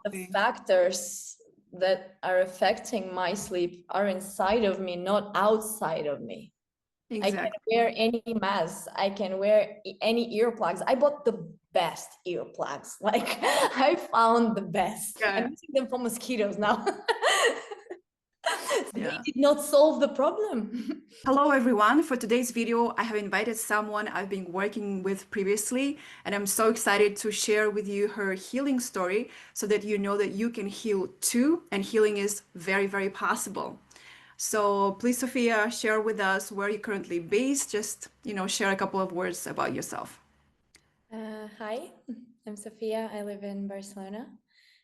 Exactly. factors that are affecting my sleep are inside of me, not outside of me. I can Exactly. wear any mask. I can wear any earplugs. I bought the best earplugs. Like I found the best. I'm Yeah. using them for mosquitoes now. They Yeah. did not solve the problem. Hello everyone. For today's video, I have invited someone I've been working with previously, and I'm so excited to share with you her healing story so that you know that you can heal too, and healing is very, very possible. So please, Sophia, share with us where you're currently based. Just, share a couple of words about yourself. Hi, I'm Sophia. I live in Barcelona,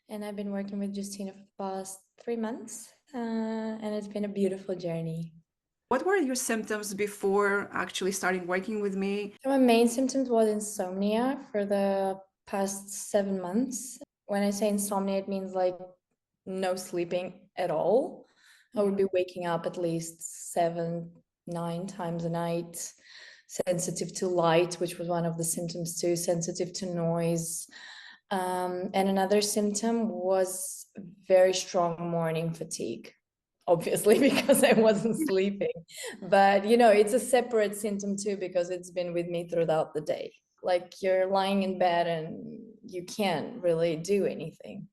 and I've been working with Justina for the past 3 months, and it's been a beautiful journey. What were your symptoms before actually starting working with me? So my main symptoms was insomnia for the past 7 months. When I say insomnia, it means like no sleeping at all. I would be waking up at least 7, 9 times a night, sensitive to light, which was one of the symptoms too, sensitive to noise. And another symptom was very strong morning fatigue, obviously, because I wasn't sleeping. But, it's a separate symptom too, because it's been with me throughout the day. Like you're lying in bed and you can't really do anything.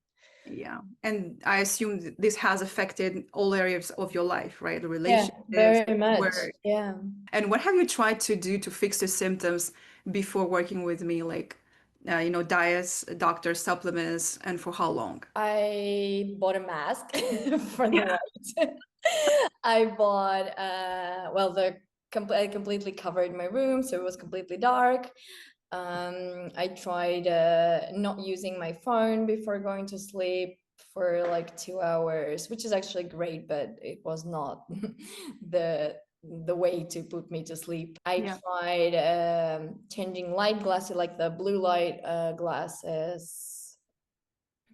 Yeah. And I assume this has affected all areas of your life, right? The Yeah, relationships, very much. work. Yeah. And what have you tried to do to fix the symptoms before working with me? Like, diets, doctor supplements, and for how long? I bought a mask for the Yeah. light. I bought well, I completely covered my room, so it was completely dark. I tried not using my phone before going to sleep for like 2 hours, which is actually great, but it was not the way to put me to sleep. I Yeah. tried changing light glasses, like the blue light glasses,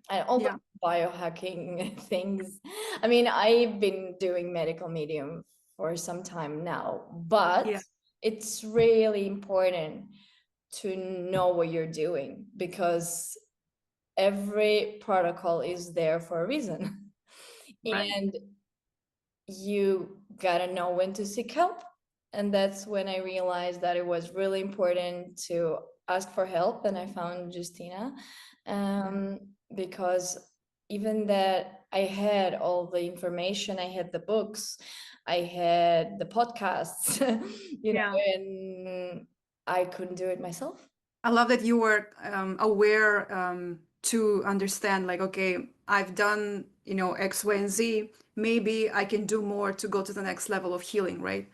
and all the Yeah. biohacking things. I mean, I've been doing medical medium for some time now, but Yeah. it's really important to know what you're doing, because every protocol is there for a reason. Right. And you gotta know when to seek help. And that's when I realized that it was really important to ask for help. And I found Justina, um, because even that I had all the information, I had the books, I had the podcasts, Yeah. and I couldn't do it myself. I love that you were aware to understand, like, okay, I've done, X, Y, and Z. Maybe I can do more to go to the next level of healing, right?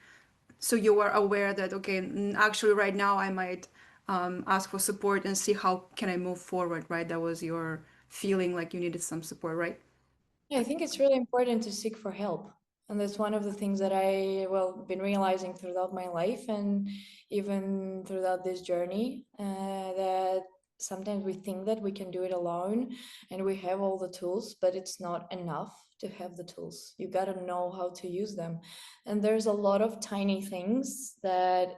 So you were aware that, okay, actually, right now I might ask for support and see how can I move forward, right? That was your feeling like you needed some support, right? Yeah, I think it's really important to seek for help. And that's one of the things that been realizing throughout my life, and even throughout this journey, that sometimes we think that we can do it alone and we have all the tools, but it's not enough to have the tools. You got to know how to use them. And there's a lot of tiny things that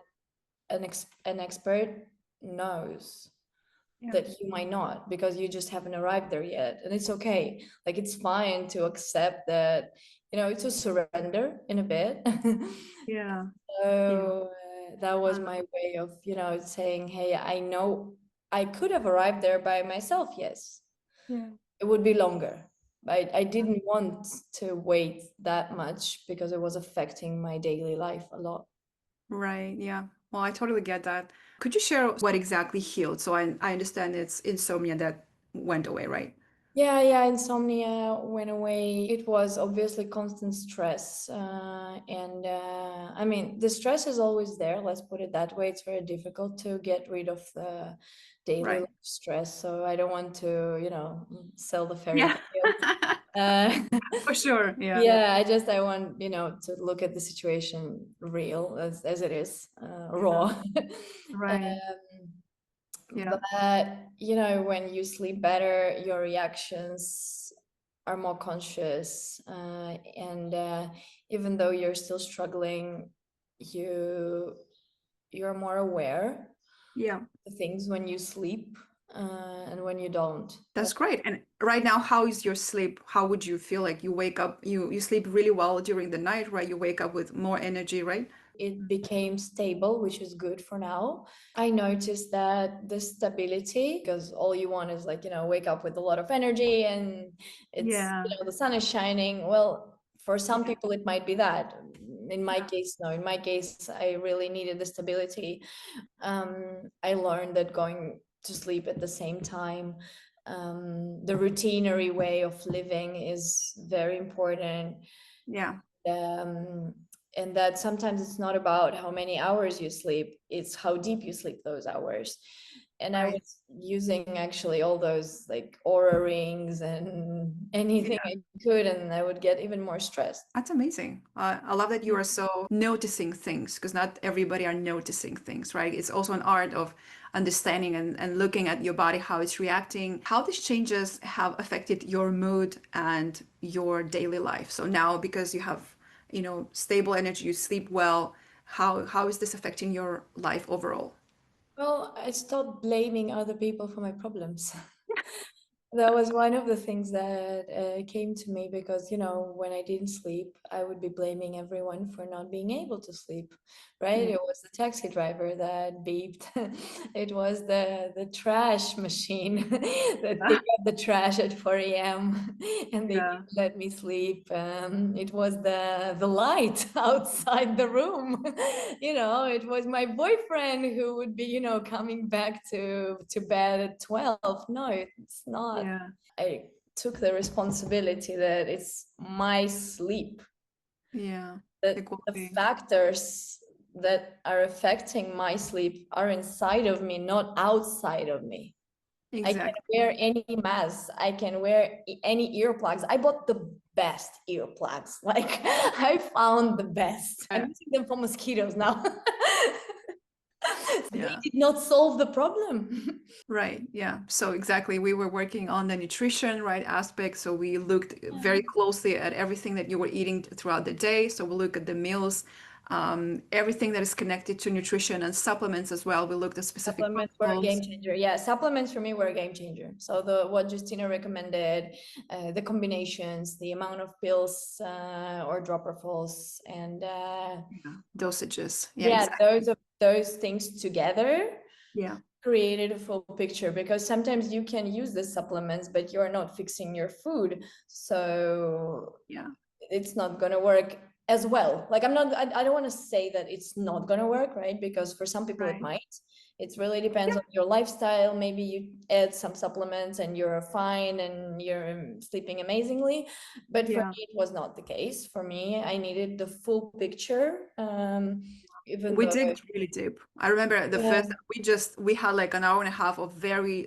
an expert knows Yeah. that you might not, because you just haven't arrived there yet, and it's okay. Like it's fine to accept that, it's a surrender in a bit. Yeah. Yeah. So that was Um, my way of, saying, hey, I know I could have arrived there by myself. Yes, yeah. it would be longer. I didn't want to wait that much because it was affecting my daily life a lot. Right. Yeah. Well, I totally get that. Could you share what exactly healed? So I understand it's insomnia that went away, right? Yeah, insomnia went away. It was obviously constant stress. And I mean, the stress is always there, let's put it that way. It's very difficult to get rid of the daily Right. life stress. So I don't want to, sell the fairy Yeah. tale. Uh, For sure. Yeah. yeah, I want, to look at the situation real as it is, Yeah. raw. Right. Yeah. But, when you sleep better, your reactions are more conscious. And even though you're still struggling, you're more aware Yeah. of things when you sleep. and when you don't. That's great. And right now, how is your sleep? How would you feel like you wake up, you sleep really well during the night, right? You wake up with more energy, right? It became stable, which is good for now. I noticed that the stability, because all you want is like, wake up with a lot of energy and it's, Yeah. the sun is shining. Well, for some Yeah. people, it might be that. In my Yeah. case, no. In my case, I really needed the stability. I learned that going to sleep at the same time, the routinary way of living is very important. Yeah. um, and that sometimes it's not about how many hours you sleep, it's how deep you sleep those hours. And I Right. was using actually all those like aura rings and anything Yeah. I could, and I would get even more stressed. That's amazing. I love that you are so noticing things because not everybody are noticing things, right? It's also an art of understanding and looking at your body, how it's reacting, how these changes have affected your mood and your daily life. So now, because you have, stable energy, you sleep well, how is this affecting your life overall? Well, I stopped blaming other people for my problems. That was one of the things that came to me because, when I didn't sleep, I would be blaming everyone for not being able to sleep, right? Mm, It was the taxi driver that beeped. It was the trash machine that yeah. picked up the trash at 4 a.m. and they Yeah. didn't let me sleep. It was the light outside the room. It was my boyfriend who would be, coming back to bed at 12. No, it's not. Yeah. I took the responsibility that it's my sleep, Yeah. that the Equality. factors that are affecting my sleep are inside of me, not outside of me. I can Exactly. wear any mask. I can wear any earplugs. I bought the best earplugs. Like I found the best. I'm Yeah. using them for mosquitoes now. They Yeah. did not solve the problem. Right. Yeah. So exactly, we were working on the nutrition, right, aspect. So we looked very closely at everything that you were eating throughout the day. So we look at the meals, everything that is connected to nutrition and supplements as well. We looked at specific Supplements were a game protocols. changer. Yeah, supplements for me were a game changer. So the what Justina recommended, the combinations, the amount of pills or dropperfuls, and Yeah. Dosages. Yeah, yeah, exactly. those things together Yeah. created a full picture, because sometimes you can use the supplements, but you're not fixing your food. So Yeah. it's not going to work as well. Like I don't want to say that it's not going to work, right? Because for some people it Right. might. It really depends on your lifestyle. Maybe you add some supplements and you're fine and you're sleeping amazingly, but for Yeah. me it was not the case. For me, I needed the full picture, even We though dig really deep. I remember the yeah, first we had like an hour and a half of very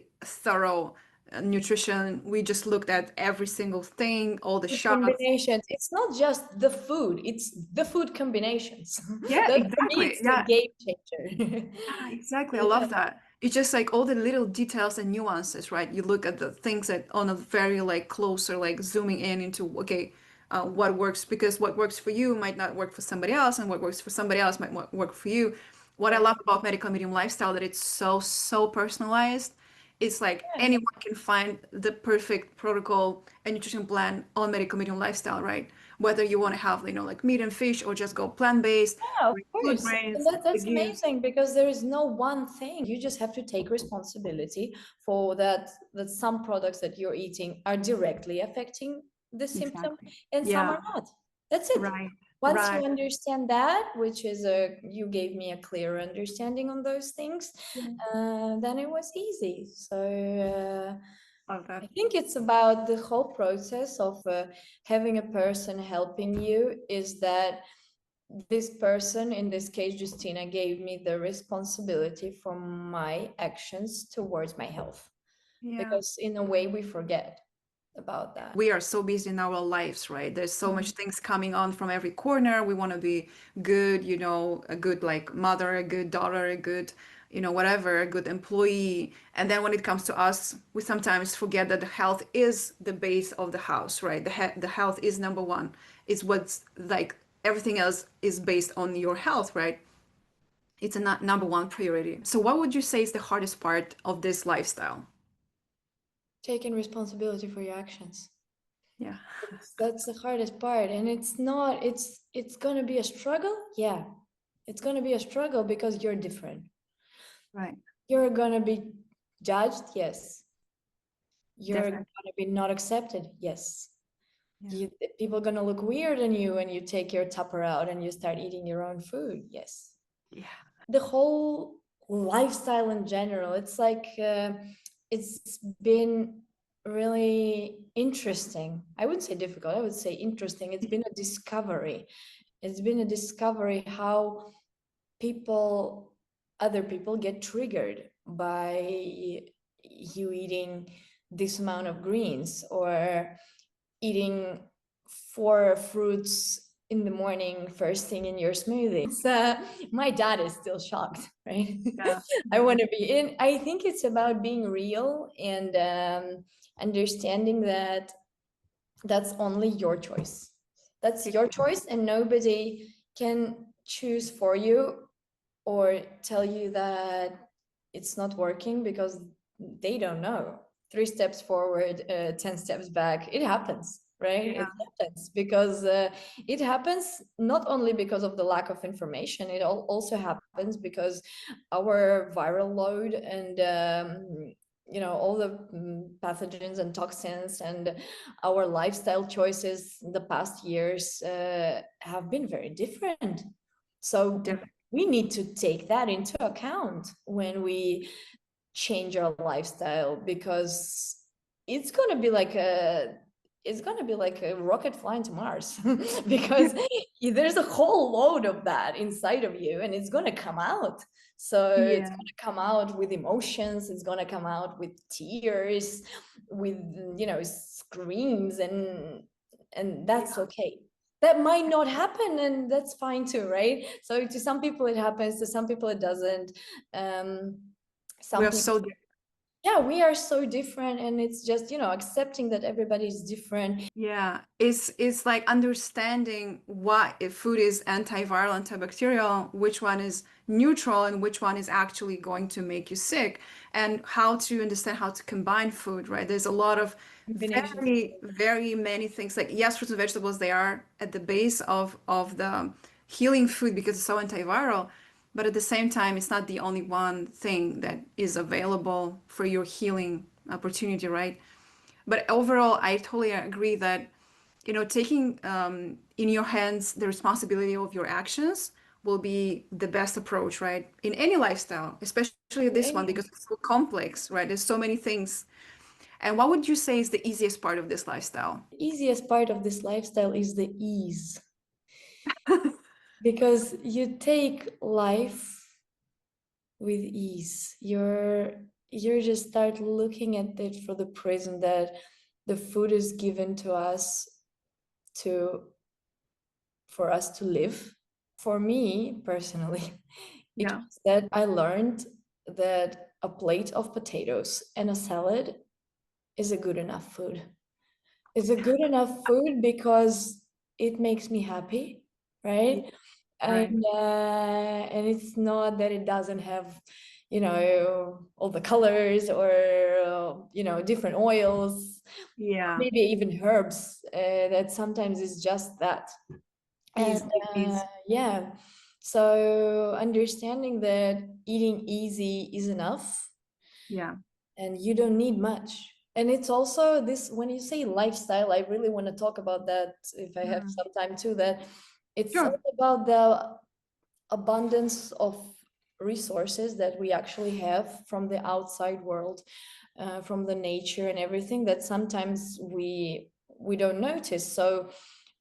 thorough nutrition. We just looked at every single thing, all the the shots. combinations, it's not just the food, it's the food combinations. Yeah, That for me exactly. it's the Yeah, game changer. yeah, exactly. I Yeah. love that. It's just like all the little details and nuances, right? You look at the things that on a very like closer, like zooming in into okay, what works because what works for you might not work for somebody else, and what works for somebody else might work for you. What I Yeah. love about medical medium lifestyle that it's so personalized. It's like Yeah. anyone can find the perfect protocol and nutrition plan on medical medium lifestyle, right? Whether you want to have, like meat and fish or just go plant-based, Yeah, of food course. And grains, that's legumes. amazing, because there is no one thing. You just have to take responsibility for that some products that you're eating are directly affecting the symptom Exactly. and some Yeah. are not. That's it. Right. Once you Right. understand that, which is you gave me a clear understanding on those things, Yeah. then it was easy. So Love I that. think it's about the whole process of having a person helping you, is that this person, in this case Justina, gave me the responsibility for my actions towards my health, Yeah. because in a way we forget about that. We are so busy in our lives, right? There's so Mhm. much things coming on from every corner. We want to be good, a good like mother, a good daughter, a good, whatever, a good employee. And then when it comes to us, we sometimes forget that the health is the base of the house, right? The health is number one. It's what's like everything else is based on your health, right? It's a number one priority. So what would you say is the hardest part of this lifestyle? Taking responsibility for your actions. Yeah. That's the hardest part. And it's not, it's gonna be a struggle. Yeah. It's gonna be a struggle because you're different. Right. You're gonna be judged, yes. You're Definitely. gonna be not accepted, yes. Yeah. You, people gonna look weird on you when you take your tupper out and you start eating your own food, yes. Yeah. The whole lifestyle in general, it's like it's been really interesting. I wouldn't say difficult, I would say interesting. It's been a discovery. It's been a discovery how people, other people get triggered by you eating this amount of greens or eating 4 fruits in the morning first thing in your smoothie. It's my dad is still shocked, right? Yeah. I Yeah. want to be in. I think it's about being real and understanding that that's only your choice. That's your choice, and nobody can choose for you or tell you that it's not working because they don't know. 3 steps forward, 10 steps back. It happens, right? Yeah. It happens because it happens not only because of the lack of information, it also happens because our viral load and all the pathogens and toxins and our lifestyle choices in the past years have been very different. So Definitely. we need to take that into account when we change our lifestyle, because it's going to be like a rocket flying to Mars because there's a whole load of that inside of you and it's going to come out. So it's Yeah. going to come out with emotions, it's going to come out with tears, with screams, and that's okay. That might not happen and that's fine too, right? So to some people it happens, to some people it doesn't. um We some are people, so yeah, we are so different, and it's just accepting that everybody is different. Yeah, it's like understanding what if food is antiviral, antibacterial, which one is neutral and which one is actually going to make you sick, and how to understand how to combine food, right? There's a lot of Combinations. very, very many things. Like yes, fruits and vegetables, they are at the base of the healing food because it's so antiviral, but at the same time, it's not the only one thing that is available for your healing opportunity, right? But overall, I totally agree that, taking in your hands the responsibility of your actions will be the best approach, right? In any lifestyle, especially this one, Any because it's so complex, right? There's so many things. And what would you say is the easiest part of this lifestyle? easiest part of this lifestyle is the ease, because you take life with ease. You're just start looking at it for the present, that the food is given to us to for us to live. For me personally, it Yeah, was that I learned that a plate of potatoes and a salad is a good enough food. It's a good enough food because it makes me happy, yeah, right? right. And it's not that it doesn't have, all the colors or different oils, Yeah, maybe even herbs. That sometimes is just that. And easy. yeah, so understanding that eating easy is enough Yeah. and you don't need much. And it's also this, when you say lifestyle, I really want to talk about that if I have Mm. some time too, that it's all Sure. about the abundance of resources that we actually have from the outside world, from the nature and everything, that sometimes we don't notice. So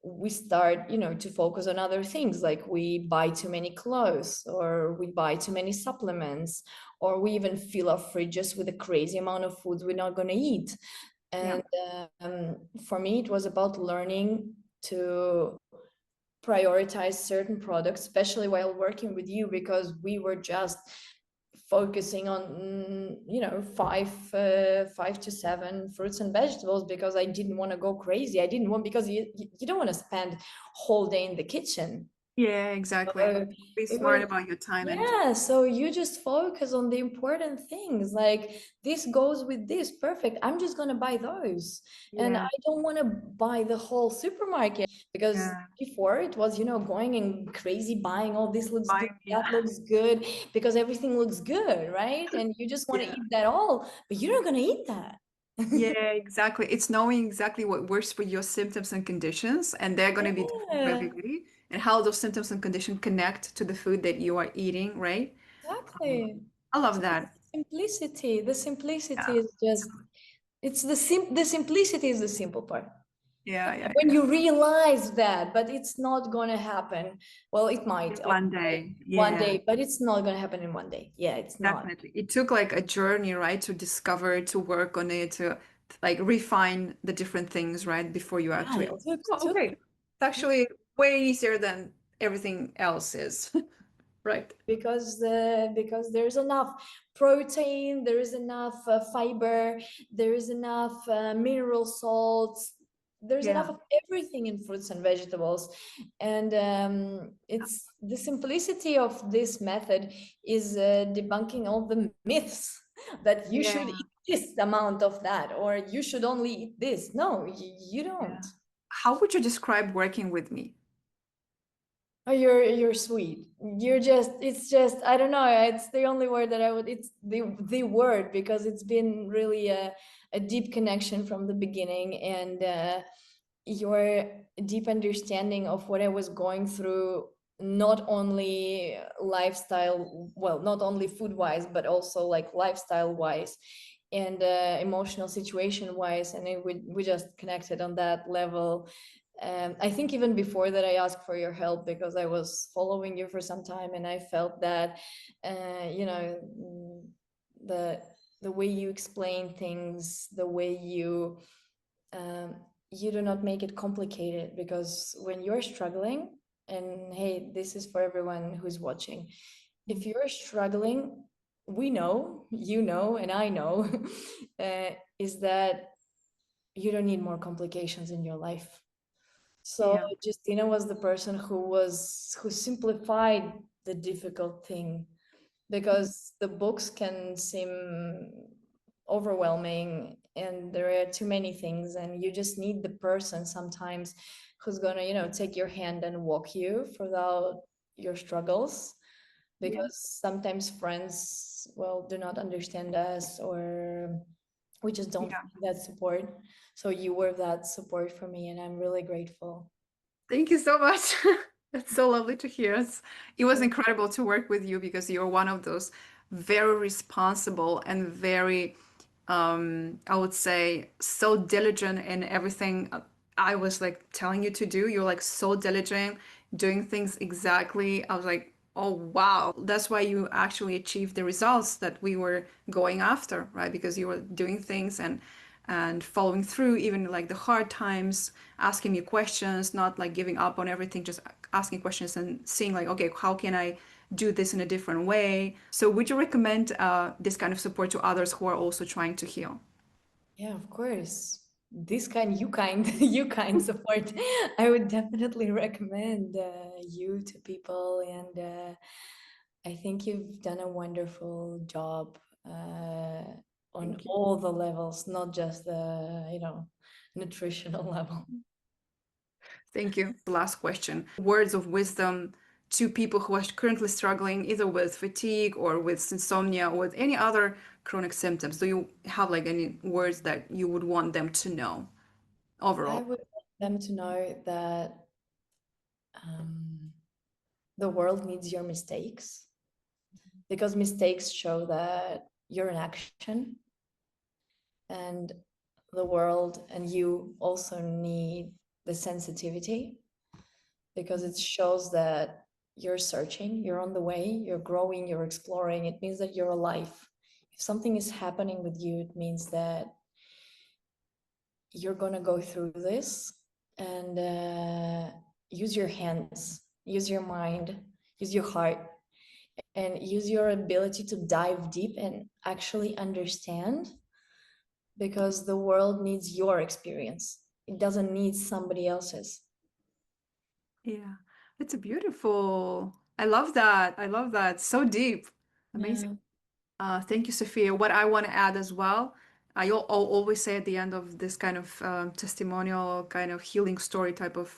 we start to focus on other things, like we buy too many clothes or we buy too many supplements, or we even fill our fridges with a crazy amount of foods we're not going to eat. Yeah. And for me it was about learning to prioritize certain products, especially while working with you, because we were just focusing on 5 to 7 fruits and vegetables, because I didn't want to go crazy. I didn't want, because you don't want to spend whole day in the kitchen. Yeah, exactly. So Be it smart was, about your time and yeah, so you just focus on the important things. Like this goes with this, perfect. I'm just gonna buy those. And I yeah, don't want to buy the whole supermarket because yeah, before it was, going and crazy buying, oh, this looks good, buying, yeah, that looks good, because everything looks good, right? And you just want to yeah. eat that all, but you're not gonna eat that. Yeah, exactly. It's knowing exactly what works for your symptoms and conditions, and they're going to be different for Yeah, everybody, and how those symptoms and conditions connect to the food that you are eating, right? exactly. I love So that. the simplicity Yeah, is just, it's the simplicity is the simple part. yeah, yeah, When yeah. you realize that, but it's not gonna happen. Well, it might, In okay, one day. one Yeah, day, but it's not gonna happen in one day. Yeah, it's not. definitely. It took like a journey, right, to discover, to work on it, to like refine the different things, right, before you Yeah, actually, it took oh, took okay. It's actually way easier than everything else is, right? because there's enough protein, there is enough fiber, there is enough mineral salts, there's enough Yeah, of everything in fruits and vegetables. And it's the simplicity of this method is debunking all the myths that you should yeah, eat this amount of that or you should only eat this. No, you yeah. don't. How would you describe working with me? Oh, you're sweet. You're just, it's just, I don't know, it's the only word that I would, it's the word, because it's been really a deep connection from the beginning. And your deep understanding of what I was going through, not only lifestyle, well, not only food wise, but also like lifestyle wise and emotional situation wise. And we just connected on that level. I think even before that, I asked for your help because I was following you for some time, and I felt that, you know, the the way you explain things, the way um, you do not make it complicated. Because when you're struggling, and hey, this is for everyone who's watching, if you're struggling, we know, you know, and I know, is that you don't need more complications in your life. So Yeah, Justina was the person who simplified the difficult thing, because the books can seem overwhelming and there are too many things, and you just need the person sometimes who's gonna, take your hand and walk you throughout your struggles. yeah, Because sometimes friends, well, do not understand us, or we just don't yeah. find that support. So you were that support for me, and I'm really grateful. Thank you so much. That's so lovely to hear. It was So incredible to work with you because you're one of those very responsible and very, I would say, so diligent in everything I was like telling you to do. You're like so diligent, doing things exactly. I was like, oh, wow. That's why you actually achieved the results that we were going after, right? Because you were doing things and following through even like the hard times, asking me questions, not like giving up on everything, just asking questions and seeing like, okay, how can I do this in a different way? So would you recommend this kind of support to others who are also trying to heal? yeah, of course. This kind, you kind, you kind support. I would definitely recommend you to people, and I think you've done a wonderful job on Thank you. all the levels, not just the, nutritional level. Thank you. The last question. Words of wisdom to people who are currently struggling either with fatigue or with insomnia or with any other chronic symptoms. Do you have like any words that you would want them to know I overall? would want them to know that um, the world needs your mistakes, because mistakes show that you're in action, and the world and you also need the sensitivity, because it shows that you're searching, you're on the way, you're growing, you're exploring. It means that you're alive. If something is happening with you, it means that you're going to go through this. And use your hands, use your mind, use your heart, and use your ability to dive deep and actually understand, because the world needs your experience. It doesn't need somebody else's. Yeah. It's beautiful. I love that. I love that. So deep. Amazing. Yeah. Thank you, Sophia. What I want to add as well, I'll always say at the end of this kind of testimonial, kind of healing story type of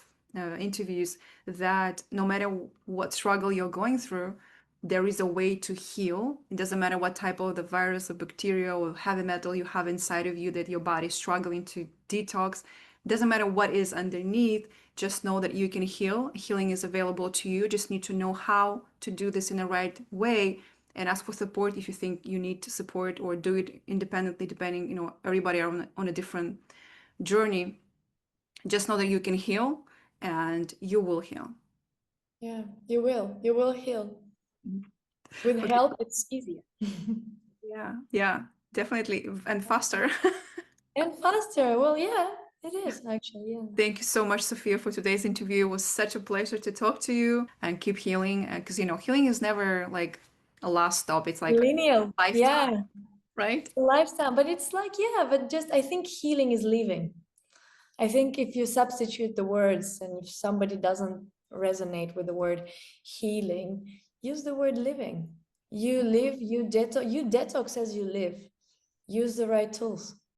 interviews, that no matter what struggle you're going through, there is a way to heal. It doesn't matter what type of the virus or bacteria or heavy metal you have inside of you that your body is struggling to detox. It doesn't matter what is underneath. Just know that you can heal. Healing is available to you. Just need to know how to do this in the right way and ask for support if you think you need to support, or do it independently, depending, everybody are on a different journey. Just know that you can heal and you will heal. Yeah, you will. You will heal. With Okay. help, it's easier. Yeah, yeah, definitely. And faster. And faster. Well, yeah, it is actually. Yeah. Thank you so much, Sophia, for today's interview. It was such a pleasure to talk to you, and keep healing, because healing is never like a last stop. It's like Lineal. a lifetime, Yeah. right? It's a lifestyle. But it's like, yeah, but just I think healing is living. I think if you substitute the words and if somebody doesn't resonate with the word healing, use the word living. You live, you detox as you live. Use the right tools.